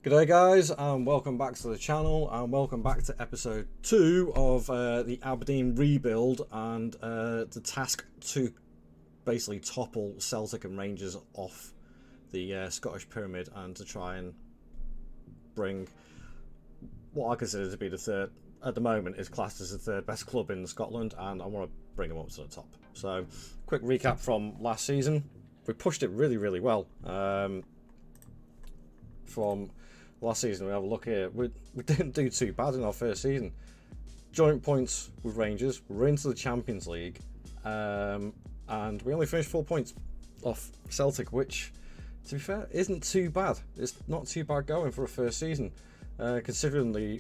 G'day guys, and welcome back to the channel, and welcome back to episode 2 of the Aberdeen rebuild and the task to basically topple Celtic and Rangers off the Scottish pyramid and to try and bring what I consider to be the third, at the moment is classed as the third best club in Scotland, and I want to bring them up to the top. So, quick recap from last season. We pushed it really well. From last season, we have a look here. We didn't do too bad in our first season. Joint points with Rangers. We're into the Champions League, and we only finished 4 points off Celtic, which, to be fair, isn't too bad. It's not too bad going for a first season, considering the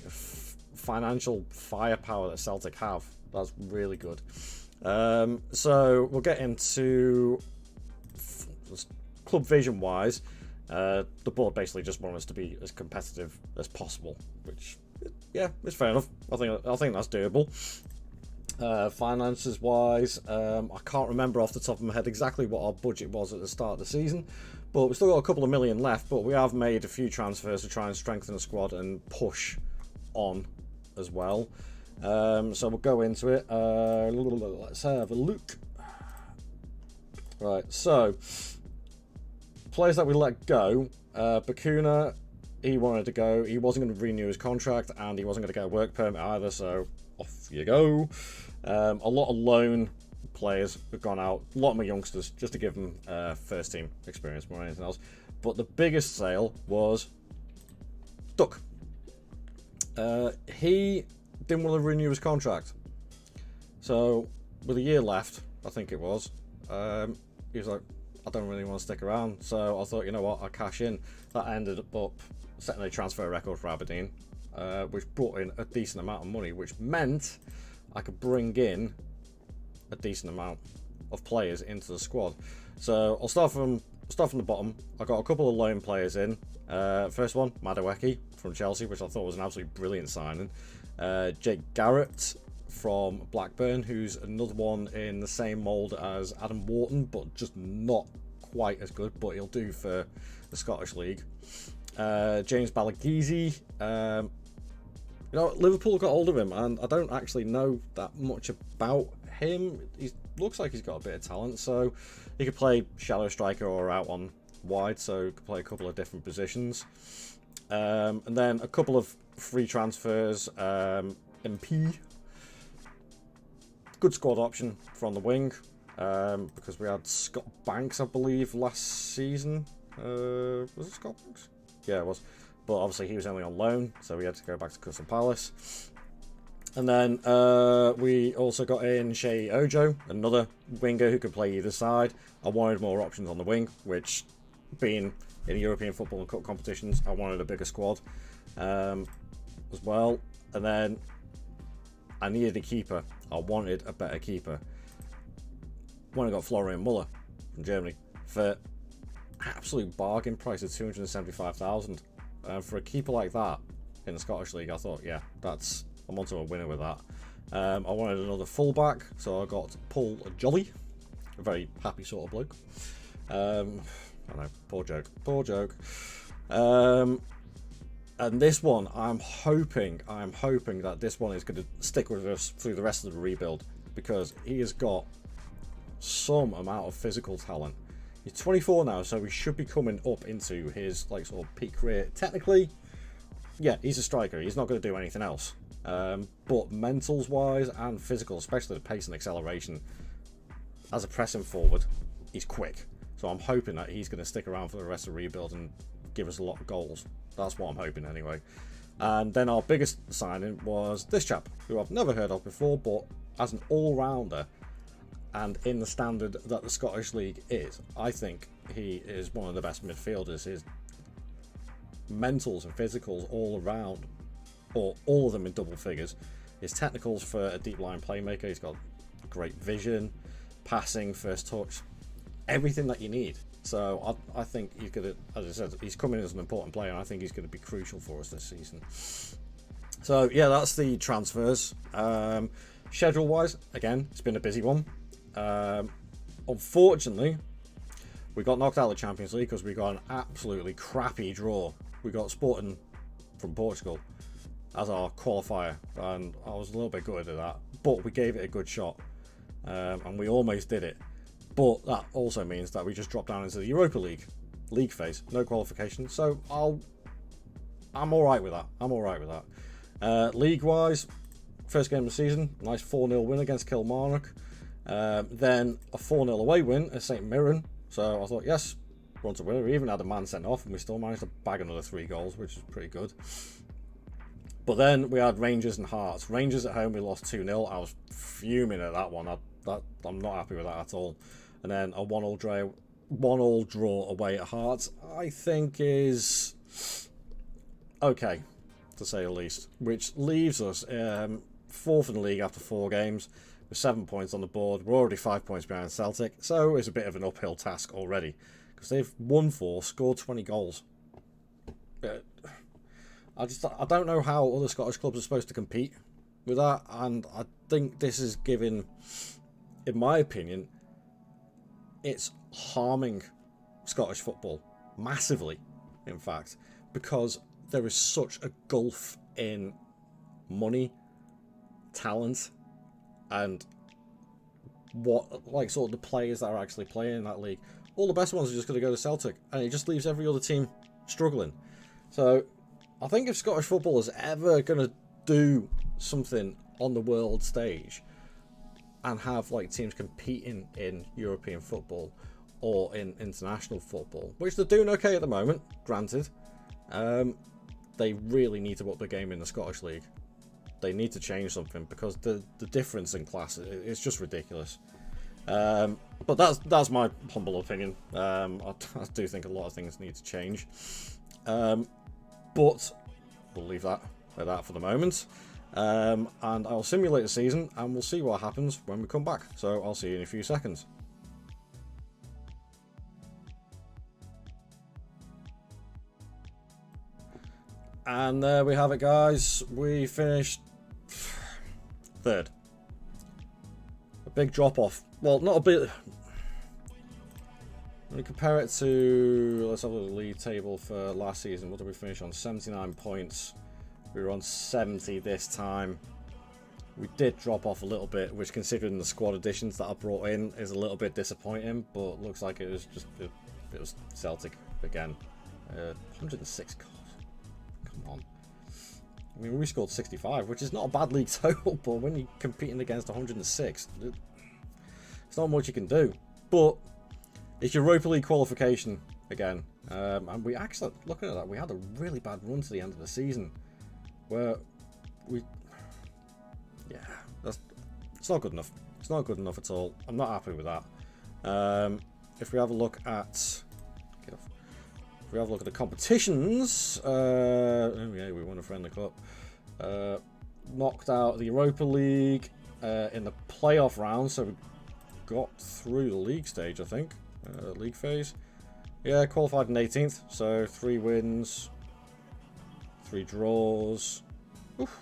financial firepower that Celtic have. That's really good. So we'll get into club vision wise. The board basically just want us to be as competitive as possible, which, yeah, it's fair enough. I think that's doable. Finances wise, I can't remember off the top of my head exactly what our budget was at the start of the season, but we've still got a couple of million left. But we have made a few transfers to try and strengthen the squad and push on as well. So we'll go into it. Let's have a look. Right, so players that we let go, Bakuna, he wanted to go. He wasn't going to renew his contract, and he wasn't going to get a work permit either, so off you go. A lot of loan players have gone out, a lot of my youngsters, just to give them first team experience more than anything else. But the biggest sale was Duck. He didn't want to renew his contract, so with a year left, I think it was, he was like, I don't really want to stick around. So I thought, you know what, I'll cash in. That ended up setting a transfer record for Aberdeen, which brought in a decent amount of money, which meant I could bring in a decent amount of players into the squad. So I'll start from the bottom. I got a couple of loan players in. First one, Madueke from Chelsea, which I thought was an absolutely brilliant signing. Jake Garrett from Blackburn, who's another one in the same mould as Adam Wharton, but just not quite as good, but he'll do for the Scottish League. James Balagizi, Liverpool got hold of him, and I don't actually know that much about him. He looks like he's got a bit of talent, so he could play shallow striker or out on wide, so he could play a couple of different positions. And then a couple of free transfers. MP, good squad option from the wing, because we had Scott Banks, I believe, last season. Was it Scott Banks? Yeah, it was. But obviously he was only on loan, so we had to go back to Crystal Palace. And then we also got in Shea Ojo, another winger who could play either side. I wanted more options on the wing, which, being in European football and cup competitions, I wanted a bigger squad as well. And then I needed a keeper. I wanted a better keeper. When I got Florian Muller from Germany for absolute bargain price of 275,000, for a keeper like that in the Scottish League, I thought, yeah, I'm onto a winner with that. I wanted another fullback, so I got Paul Jolly, a very happy sort of bloke. I know, poor joke. And this one, I'm hoping that this one is going to stick with us through the rest of the rebuild, because he has got some amount of physical talent. He's 24 now, so he should be coming up into his sort of peak career. Technically, yeah, he's a striker. He's not going to do anything else. But mentals wise and physical, especially the pace and acceleration, as a pressing forward, he's quick. So I'm hoping that he's going to stick around for the rest of the rebuild and give us a lot of goals. That's what I'm hoping anyway. And then our biggest signing was this chap, who I've never heard of before, but as an all-rounder and in the standard that the Scottish League is, I think he is one of the best midfielders. His mentals and physicals all around, or all of them in double figures. His technicals for a deep line playmaker, he's got great vision, passing, first touch, everything that you need. So I think he's going to, as I said, he's coming as an important player, and I think he's going to be crucial for us this season. So yeah, that's the transfers. Schedule-wise, again, it's been a busy one. Unfortunately, we got knocked out of the Champions League because we got an absolutely crappy draw we got Sporting from Portugal as our qualifier, and I was a little bit gutted at that, but we gave it a good shot, and we almost did it. But that also means that we just dropped down into the Europa League phase, no qualification. So I'm all right with that. I'm all right with that. League-wise, first game of the season, nice 4-0 win against Kilmarnock. Then a 4-0 away win at St Mirren. So I thought, yes, we're on to win. We even had a man sent off, and we still managed to bag another 3 goals, which is pretty good. But then we had Rangers and Hearts. Rangers at home, we lost 2-0. I was fuming at that one. I'm not happy with that at all. And then a 1-1 draw away at Hearts, I think is okay, to say the least. Which leaves us 4th in the league after 4 games, with 7 points on the board. We're already 5 points behind Celtic, so it's a bit of an uphill task already, because they've won 4, scored 20 goals. I don't know how other Scottish clubs are supposed to compete with that, and I think this is giving, in my opinion, it's harming Scottish football massively, in fact, because there is such a gulf in money, talent, and sort of the players that are actually playing in that league. All the best ones are just going to go to Celtic, and it just leaves every other team struggling. So I think if Scottish football is ever going to do something on the world stage and have teams competing in European football or in international football, which they're doing okay at the moment, granted, they really need to up the game in the Scottish League. They need to change something, because the difference in class is just ridiculous. But that's my humble opinion. I do think a lot of things need to change. But we'll leave that like that for the moment. And I'll simulate the season, and we'll see what happens when we come back. So I'll see you in a few seconds. And there we have it, guys. We finished 3rd. A big drop off. Well, not a bit. When we compare it to, let's have a look at the league table for last season. What did we finish on? 79 points. We were on 70 this time. We did drop off a little bit, which, considering the squad additions that I brought in, is a little bit disappointing. But looks like it was just it was Celtic again. 106 goals. Come on. I mean, we scored 65, which is not a bad league total, but when you're competing against 106, it's not much you can do. But it's Europa League qualification again. And we actually, looking at that, we had a really bad run to the end of the season, where it's not good enough. It's not good enough at all. I'm not happy with that. If we have a look at, if we have a look at the competitions, oh yeah, we won a friendly cup. Knocked out the Europa League in the playoff round, so we got through the league stage, I think. League phase. Yeah, qualified in 18th, so 3 wins, 3 draws. Oof.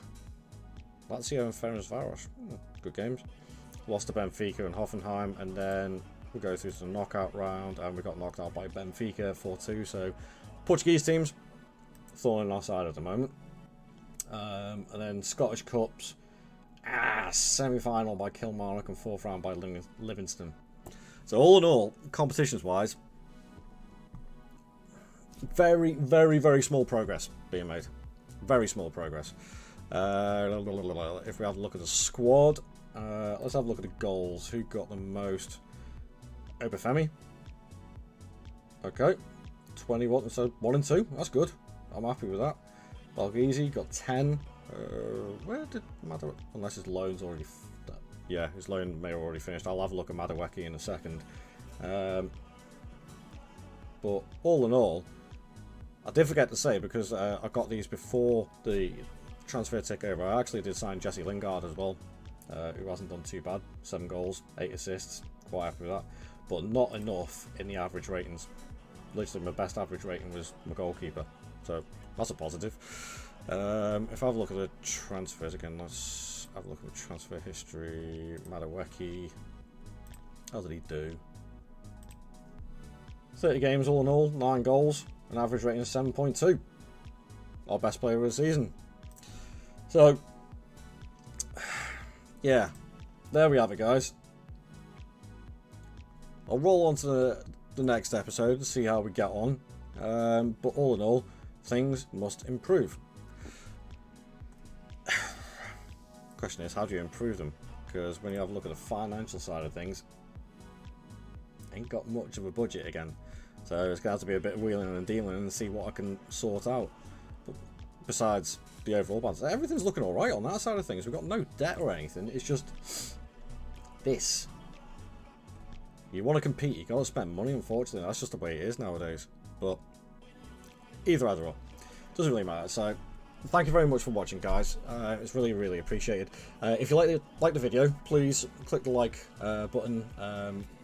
Lazio and Ferencváros. Good games. Lost to Benfica and Hoffenheim, and then we go through to the knockout round, and we got knocked out by Benfica 4-2. So Portuguese teams thorn in our side at the moment. And then Scottish Cups, semi-final by Kilmarnock and 4th round by Livingston. So all in all, competitions-wise, very, very, very small progress being made. Very small progress. If we have a look at the squad, let's have a look at the goals. Who got the most? Obafemi. Okay. 21, so 1 and 2. That's good. I'm happy with that. Balgizi got 10. Where did Matter? Unless his loan's already... Yeah, his loan may have already finished. I'll have a look at Madaweki in a second. But all in all, I did forget to say, because I got these before the transfer takeover, I actually did sign Jesse Lingard as well, who hasn't done too bad. 7 goals, 8 assists. Quite happy with that. But not enough in the average ratings. Literally, my best average rating was my goalkeeper. So that's a positive. If I have a look at the transfers again, let's have a look at the transfer history. Madaweki, how did he do? 30 games all in all, 9 goals, an average rating of 7.2. our best player of the season. So, yeah, there we have it, guys. I'll roll on to the next episode to see how we get on. But all in all, things must improve. Question is, how do you improve them? Because when you have a look at the financial side of things, ain't got much of a budget again. So it's going to have to be a bit of wheeling and dealing and see what I can sort out. But besides the overall balance, everything's looking alright on that side of things. We've got no debt or anything. It's just this. You want to compete, you got to spend money, unfortunately. That's just the way it is nowadays. But either or. Doesn't really matter. So thank you very much for watching, guys. It's really appreciated. If you like the video, please click the like button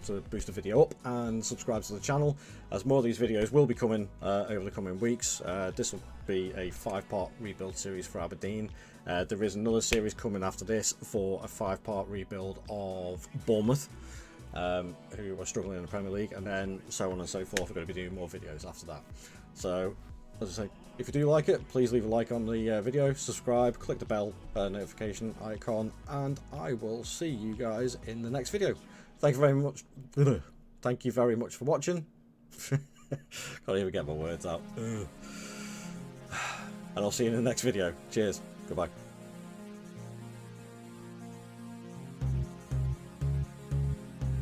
to boost the video up, and subscribe to the channel, as more of these videos will be coming over the coming weeks. This will be a 5-part rebuild series for Aberdeen. There is another series coming after this for a 5-part rebuild of Bournemouth, who are struggling in the Premier League, and then so on and so forth. We're going to be doing more videos after that. So, as I say, if you do like it, please leave a like on the video, subscribe, click the bell notification icon, and I will see you guys in the next video. Thank you very much. Thank you very much for watching. Can't even get my words out. And I'll see you in the next video. Cheers. Goodbye.